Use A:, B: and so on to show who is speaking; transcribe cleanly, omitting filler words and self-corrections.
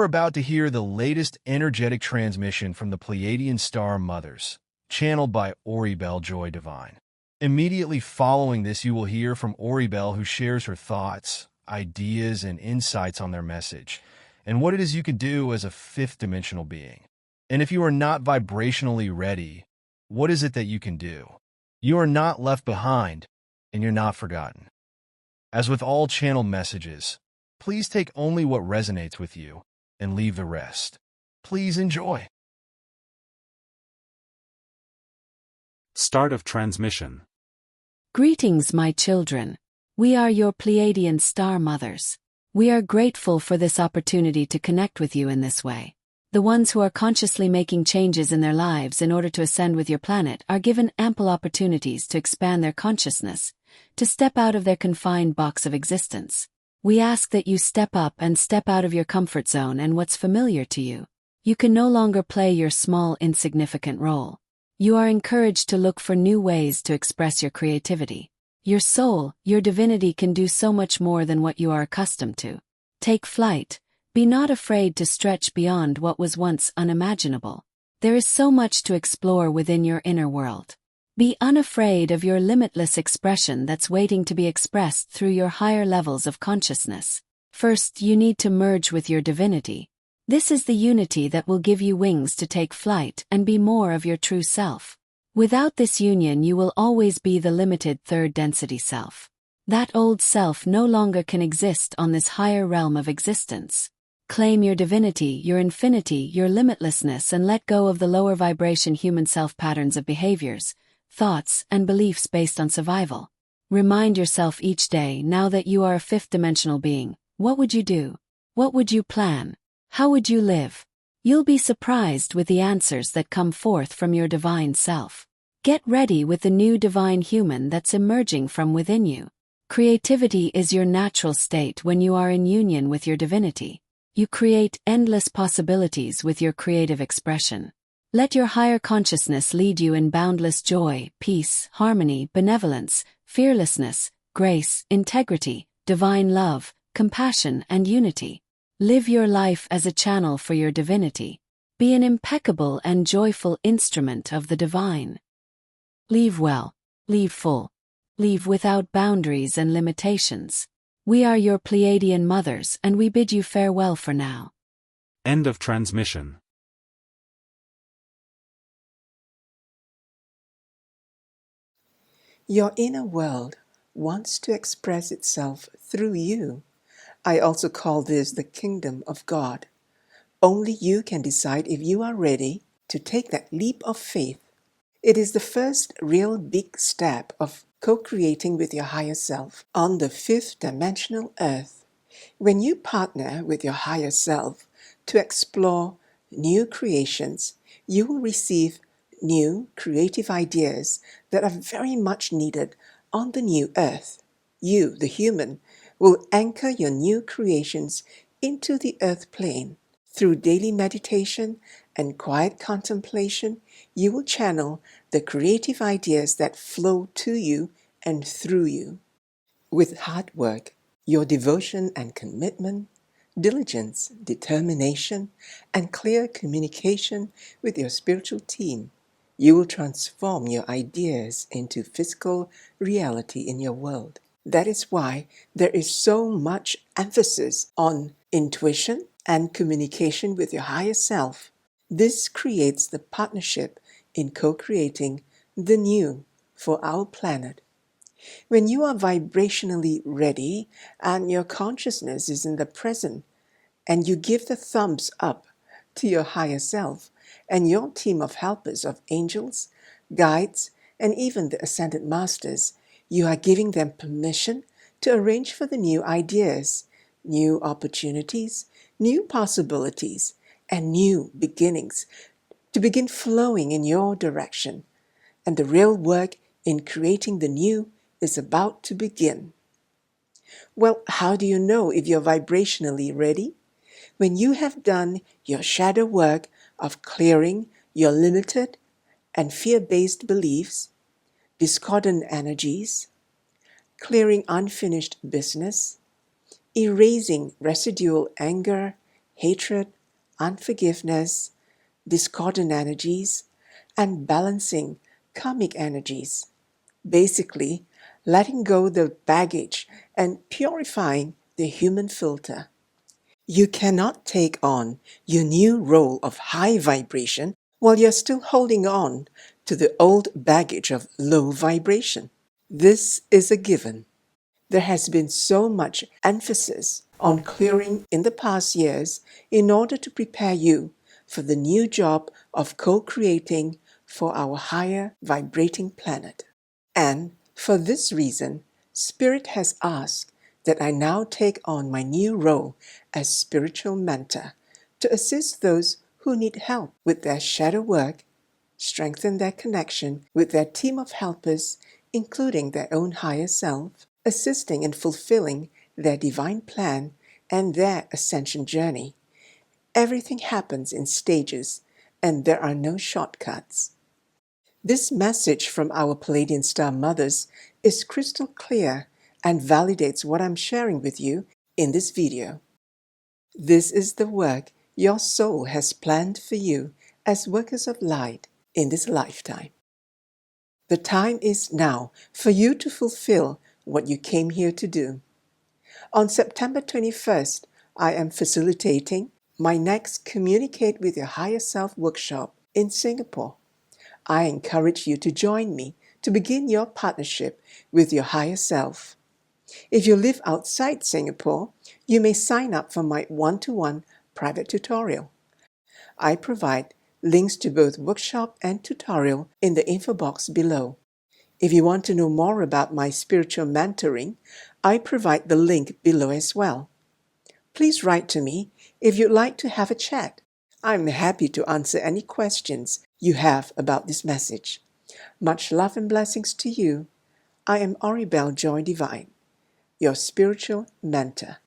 A: about to hear the latest energetic transmission from the Pleiadian star mothers, channeled by Oribel Joy Divine. Immediately following this, you will hear from Oribel, who shares her thoughts, ideas, and insights on their message, and what it is you can do as a fifth-dimensional being. And if you are not vibrationally ready, what is it that you can do? You are not left behind, and you're not forgotten. As with all channel messages, please take only what resonates with you and leave the rest. Please enjoy.
B: Start of transmission.
C: Greetings, my children. We are your Pleiadian star mothers. We are grateful for this opportunity to connect with you in this way. The ones who are consciously making changes in their lives in order to ascend with your planet are given ample opportunities to expand their consciousness, to step out of their confined box of existence. We ask that you step up and step out of your comfort zone and what's familiar to you. You can no longer play your small, insignificant role. You are encouraged to look for new ways to express your creativity. Your soul, your divinity can do so much more than what you are accustomed to. Take flight. Be not afraid to stretch beyond what was once unimaginable. There is so much to explore within your inner world. Be unafraid of your limitless expression that's waiting to be expressed through your higher levels of consciousness. First, you need to merge with your divinity. This is the unity that will give you wings to take flight and be more of your true self. Without this union, you will always be the limited third-density self. That old self no longer can exist on this higher realm of existence. Claim your divinity, your infinity, your limitlessness, and let go of the lower vibration human self patterns of behaviors, thoughts, and beliefs based on survival. Remind yourself each day, now that you are a fifth-dimensional being, what would you do? What would you plan? How would you live? You'll be surprised with the answers that come forth from your divine self. Get ready with the new divine human that's emerging from within you. Creativity is your natural state when you are in union with your divinity. You create endless possibilities with your creative expression. Let your higher consciousness lead you in boundless joy, peace, harmony, benevolence, fearlessness, grace, integrity, divine love, compassion, and unity. Live your life as a channel for your divinity. Be an impeccable and joyful instrument of the divine. Leave well. Leave full. Leave without boundaries and limitations. We are your Pleiadian mothers, and we bid you farewell for now.
B: End of transmission.
D: Your inner world wants to express itself through you. I also call this the kingdom of God. Only you can decide if you are ready to take that leap of faith. It is the first real big step of co-creating with your higher self on the fifth dimensional earth. When you partner with your higher self to explore new creations, you will receive new creative ideas that are very much needed on the new earth. You, the human, will anchor your new creations into the earth plane. Through daily meditation and quiet contemplation, you will channel the creative ideas that flow to you and through you. With hard work, your devotion and commitment, diligence, determination, and clear communication with your spiritual team, you will transform your ideas into physical reality in your world. That is why there is so much emphasis on intuition and communication with your higher self. This creates the partnership in co-creating the new for our planet. When you are vibrationally ready and your consciousness is in the present, and you give the thumbs up to your higher self and your team of helpers of angels, guides, and even the ascended masters, you are giving them permission to arrange for the new ideas, new opportunities, new possibilities, and new beginnings to begin flowing in your direction. And the real work in creating the new is about to begin. Well, how do you know if you're vibrationally ready? When you have done your shadow work of clearing your limited and fear-based beliefs, discordant energies, clearing unfinished business, erasing residual anger, hatred, unforgiveness, discordant energies, and balancing karmic energies. Basically, letting go the baggage and purifying the human filter. You cannot take on your new role of high vibration while you're still holding on to the old baggage of low vibration. This is a given. There has been so much emphasis on clearing in the past years in order to prepare you for the new job of co-creating for our higher vibrating planet. And for this reason, Spirit has asked that I now take on my new role as spiritual mentor to assist those who need help with their shadow work, strengthen their connection with their team of helpers, including their own higher self, assisting in fulfilling their divine plan and their ascension journey. Everything happens in stages, and there are no shortcuts. This message from our Pleiadian star mothers is crystal clear and validates what I'm sharing with you in this video. This is the work your soul has planned for you as workers of light in this lifetime. The time is now for you to fulfill what you came here to do. On September 21st, I am facilitating my next Communicate with Your Higher Self workshop in Singapore. I encourage you to join me to begin your partnership with your higher self. If you live outside Singapore, you may sign up for my one-to-one private tutorial. I provide links to both workshop and tutorial in the info box below. If you want to know more about my spiritual mentoring, I provide the link below as well. Please write to me if you'd like to have a chat. I'm happy to answer any questions you have about this message. Much love and blessings to you. I am Oribel Joy Divine, your spiritual mentor.